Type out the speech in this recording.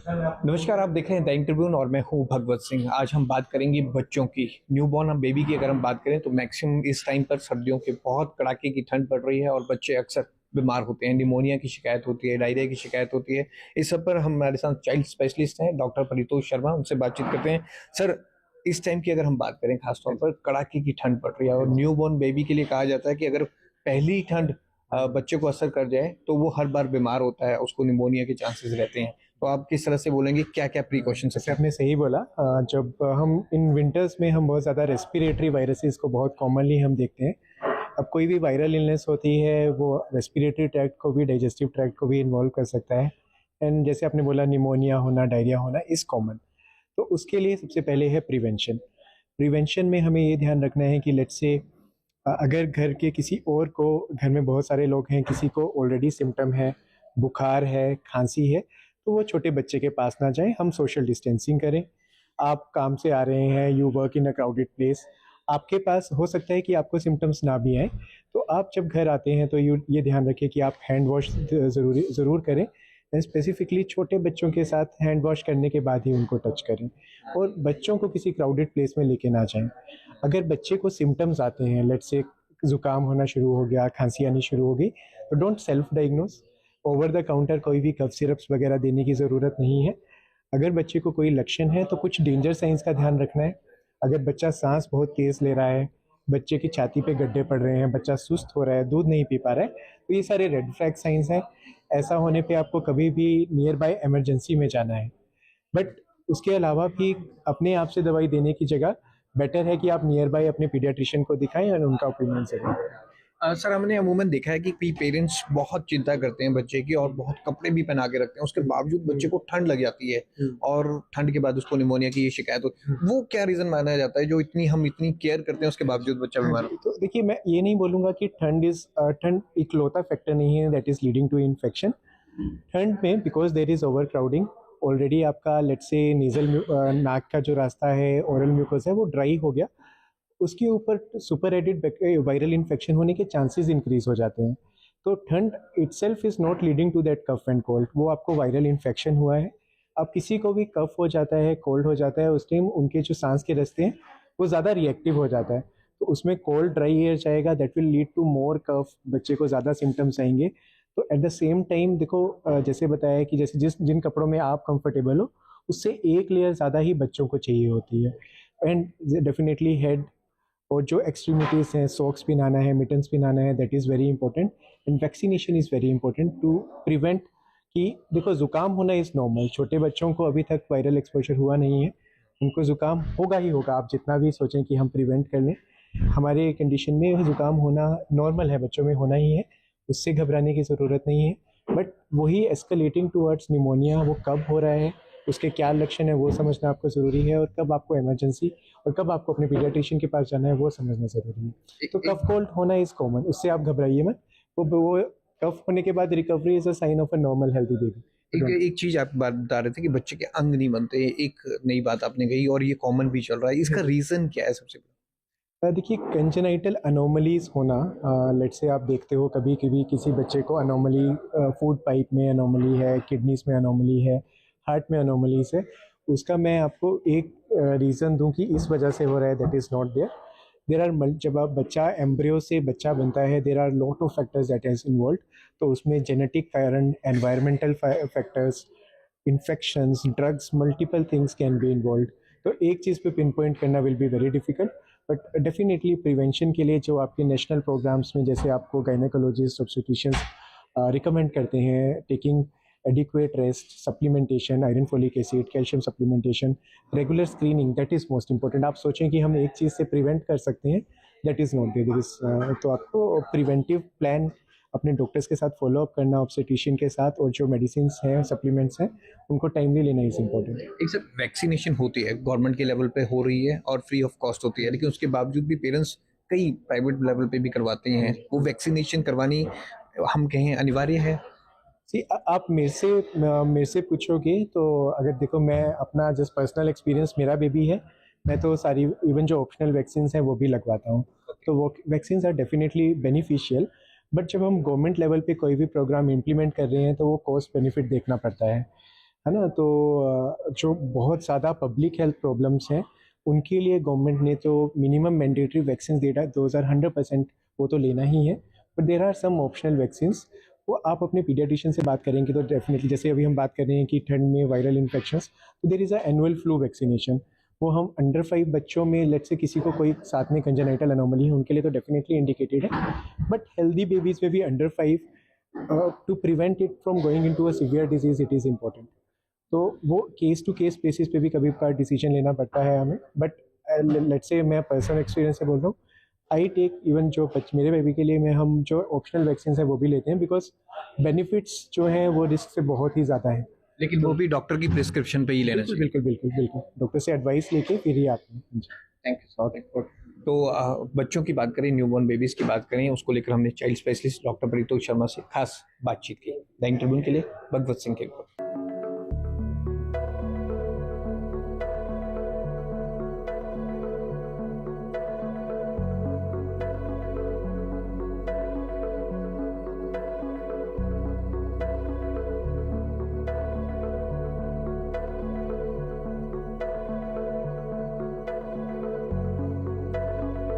नमस्कार, आप देख रहे हैं द इंटरव्यू और मैं हूं भगवत सिंह। आज हम बात करेंगे बच्चों की, न्यूबॉर्न हम बेबी की अगर हम बात करें तो मैक्सिमम इस टाइम पर सर्दियों के बहुत कड़ाके की ठंड पड़ रही है और बच्चे अक्सर बीमार होते हैं। निमोनिया की शिकायत होती है, डायरिया की शिकायत होती है। इस सब पर हमारे साथ चाइल्ड स्पेशलिस्ट हैं डॉक्टर परितोष शर्मा, उनसे बातचीत करते हैं। सर, इस टाइम की अगर हम बात करें, खासतौर पर कड़ाके की ठंड पड़ रही है और न्यूबॉर्न बेबी के लिए कहा जाता है कि अगर पहली ठंड बच्चे को असर कर जाए तो वो हर बार बीमार होता है, उसको निमोनिया के चांसेस रहते हैं। तो आप किस तरह से बोलेंगे, क्या क्या प्रिकॉशंस जैसे हैं? आपने सही बोला। जब हम इन विंटर्स में हम बहुत ज़्यादा रेस्पिरेटरी वायरसेस को बहुत कॉमनली हम देखते हैं। अब कोई भी वायरल इलनेस होती है वो रेस्पिरेटरी ट्रैक्ट को भी, डाइजेस्टिव ट्रैक्ट को भी इन्वॉल्व कर सकता है। एंड जैसे आपने बोला, निमोनिया होना, डायरिया होना इज़ कॉमन। तो उसके लिए सबसे पहले है प्रिवेंशन। प्रिवेंशन में हमें ये ध्यान रखना है कि लेट्स से अगर घर के किसी और को, घर में बहुत सारे लोग हैं, किसी को ऑलरेडी सिम्टम है, बुखार है, खांसी है, तो वो छोटे बच्चे के पास ना जाएं। हम सोशल डिस्टेंसिंग करें। आप काम से आ रहे हैं, you work in a crowded place, आपके पास हो सकता है कि आपको सिम्टम्स ना भी आए, तो आप जब घर आते हैं तो ये ध्यान रखें कि आप हैंड वॉश ज़रूर करें। एंड स्पेसिफिकली छोटे बच्चों के साथ हैंड वॉश करने के बाद ही उनको टच करें और बच्चों को किसी क्राउडेड प्लेस में लेके ना जाएं। अगर बच्चे को सिम्टम्स आते हैं, लेट्स से जुकाम होना शुरू हो गया, खांसी आनी शुरू हो गई, तो don't self diagnose. Over the counter कोई भी कफ सिरप्स वगैरह देने की ज़रूरत नहीं है। अगर बच्चे को कोई लक्षण है तो कुछ डेंजर साइंस का ध्यान रखना है। अगर बच्चा सांस बहुत तेज़ ले रहा है, बच्चे की छाती पे गड्ढे पड़ रहे हैं, बच्चा सुस्त हो रहा है, दूध नहीं पी पा रहा है, तो ये सारे रेड फ्लैग साइंस हैं। ऐसा होने पे आपको कभी भी नियर बाय इमरजेंसी में जाना है। बट उसके अलावा भी अपने आप से दवाई देने की जगह बेटर है कि आप नियर बाय अपने पीडियाट्रिशियन को दिखाएं और उनका ओपिनियन से लें। सर, हमने अमूमन देखा है कि पेरेंट्स बहुत चिंता करते हैं बच्चे की और बहुत कपड़े भी पहना के रखते हैं, उसके बावजूद बच्चे को ठंड लग जाती है और ठंड के बाद उसको निमोनिया की ये शिकायत होती है। वो क्या रीजन माना जाता है जो हम इतनी केयर करते हैं उसके बावजूद बच्चा हाँ बीमार जी, होता तो देखिए, मैं ये नहीं बोलूँगा कि ठंड इकलौता फैक्टर नहीं है that is leading to infection. ठंड में because there is over crowding, already आपका लेट्स से नाक का जो रास्ता है, ओरल म्यूकस है, वो ड्राई हो गया। उसके ऊपर सुपर एडेड वायरल इन्फेक्शन होने के चांसेस इंक्रीज हो जाते हैं। तो ठंड itself is not leading to that cough and cold, वो आपको वायरल इन्फेक्शन हुआ है। अब किसी को भी कफ हो जाता है, कोल्ड हो जाता है, उस टाइम उनके जो सांस के रास्ते हैं वो ज़्यादा रिएक्टिव हो जाता है, तो उसमें कोल्ड ड्राई एयर जाएगा, दैट विल लीड टू मोर कफ, बच्चे को ज़्यादा सिम्टम्स आएंगे। तो एट द सेम टाइम देखो, जैसे बताया कि जैसे जिन कपड़ों में आप कंफर्टेबल हो, उससे एक लेयर ज़्यादा ही बच्चों को चाहिए होती है। एंड डेफिनेटली हेड और जो एक्सट्रीमिटीज़ हैं, सॉक्स पहनाना है, मिटन्स पहनाना है, that is very important. And vaccination is very important to prevent. कि देखो, ज़ुकाम होना इज़ नॉर्मल, छोटे बच्चों को अभी तक वायरल एक्सपोजर हुआ नहीं है, उनको ज़ुकाम होगा ही होगा। आप जितना भी सोचें कि हम प्रिवेंट कर लें, हमारे कंडीशन में ज़ुकाम होना नॉर्मल है, बच्चों में होना ही है, उससे घबराने की ज़रूरत नहीं है। बट वही एस्केलेटिंग टूवर्ड्स निमोनिया, वो कब हो रहा है, उसके क्या लक्षण है, वो समझना आपको ज़रूरी है, और कब आपको इमरजेंसी और कब आपको अपने पीडियाट्रिशियन के पास जाना है वो समझना ज़रूरी है। तो है? कफ कोल्ड होना इज़ कॉमन, उससे आप घबराइए मत। वो कफ होने के बाद recovery is a sign of a normal healthy baby. एक चीज आप बात बता रहे थे कि बच्चे के अंग नहीं बनते, एक नई बात आपने कही और ये कॉमन भी चल रहा है, इसका रीजन क्या है सबसे पहले? देखिए, कंजेनाइटल अनोमलीज होना, लेट्स से आप देखते हो कभी कभी किसी बच्चे को अनोमली, फूड पाइप में अनोमली है, किडनीज में अनोमली है, हार्ट में अनोमलीज है, उसका मैं आपको एक रीज़न दूं कि इस वजह से हो रहा है, that is not there. There are जब आप बच्चा एम्ब्रियो से बच्चा बनता है, there are lot of factors that is involve. तो उसमें जेनेटिक कारण, environmental factors, infections, drugs, multiple things can be involve. तो एक चीज़ पे पिन पॉइंट करना will be very difficult. But definitely prevention के लिए जो आपके नेशनल प्रोग्राम्स में, जैसे आपको गायनेकोलॉजिस्ट, ऑब्स्टेट्रिशियंस रिकमेंड करते हैं, taking adequate rest, supplementation, iron, folic acid, calcium supplementation, regular screening, that is most important. आप सोचें कि हम एक चीज़ से प्रिवेंट कर सकते हैं, that is not there is. तो आपको प्रिवेंटिव प्लान अपने डॉक्टर्स के साथ फॉलो अप करना, ऑब्स्टेट्रिशियन के साथ, और जो मेडिसिन हैं, सप्लीमेंट्स हैं, उनको टाइमली लेना इज़ इंपॉर्टेंट। एक सर, वैक्सीनेशन होती है, गवर्नमेंट के लेवल पे हो रही है और फ्री ऑफ कॉस्ट होती है, लेकिन उसके बावजूद भी पेरेंट्स कई प्राइवेट लेवल पे भी करवाते हैं। वो वैक्सीनेशन करवानी, हम कहें, अनिवार्य है? सी, आप मेरे से पूछोगे तो, अगर देखो, मैं अपना जस्ट पर्सनल एक्सपीरियंस, मेरा बेबी है, मैं तो सारी, इवन जो ऑप्शनल वैक्सीन हैं वो भी लगवाता हूँ। तो वो vaccine are definitely beneficial. But जब हम गवर्नमेंट लेवल पे कोई भी प्रोग्राम इम्प्लीमेंट कर रहे हैं तो वो कॉस्ट बेनिफिट देखना पड़ता है। है ना। तो जो बहुत ज़्यादा पब्लिक हेल्थ प्रॉब्लम्स हैं उनके लिए गवर्नमेंट ने तो मिनिमम मैंडेटरी वैक्सीन दे रहा है 100%, वो तो लेना ही है। But there are some optional vaccines, वो आप अपने पीडियाट्रिशियन से बात करेंगे तो डेफिनेटली, जैसे अभी हम बात कर रहे हैं कि ठंड में वायरल इन्फेक्शंस, तो there is a annual flu vaccination. वो हम अंडर 5 बच्चों में, लेट से किसी को कोई साथ में कंजेनाइटल अनोमली है उनके लिए तो डेफिनेटली इंडिकेटेड है। बट हेल्दी बेबीज़ में भी under 5, to prevent it from going into a severe disease, it is important. तो वो केस टू केस बेसिस पे भी कभी कभार डिसीजन लेना पड़ता है हमें। बट लेट्स से मैं पर्सनल एक्सपीरियंस से बोल रहा हूँ, आई टेक इवन जो मेरे बेबी के लिए मैं हम जो ऑप्शनल वैक्सीन है वो भी लेते हैं, बिकॉज बेनिफिट्स जो हैं वो रिस्क से बहुत ही ज़्यादा है। लेकिन वो भी डॉक्टर की प्रिस्क्रिप्शन पे ही लेना बिल्कुल चाहिए। बिल्कुल बिल्कुल बिल्कुल, डॉक्टर से एडवाइस लेके फिर ही आते हैं। Thank you so much. तो बच्चों की बात करें, न्यूबॉर्न बेबीज की बात करें, उसको लेकर हमने child specialist doctor Paritosh Sharma से खास बातचीत की द इंटरव्यू के लिए भगवत सिंह के ऊपर।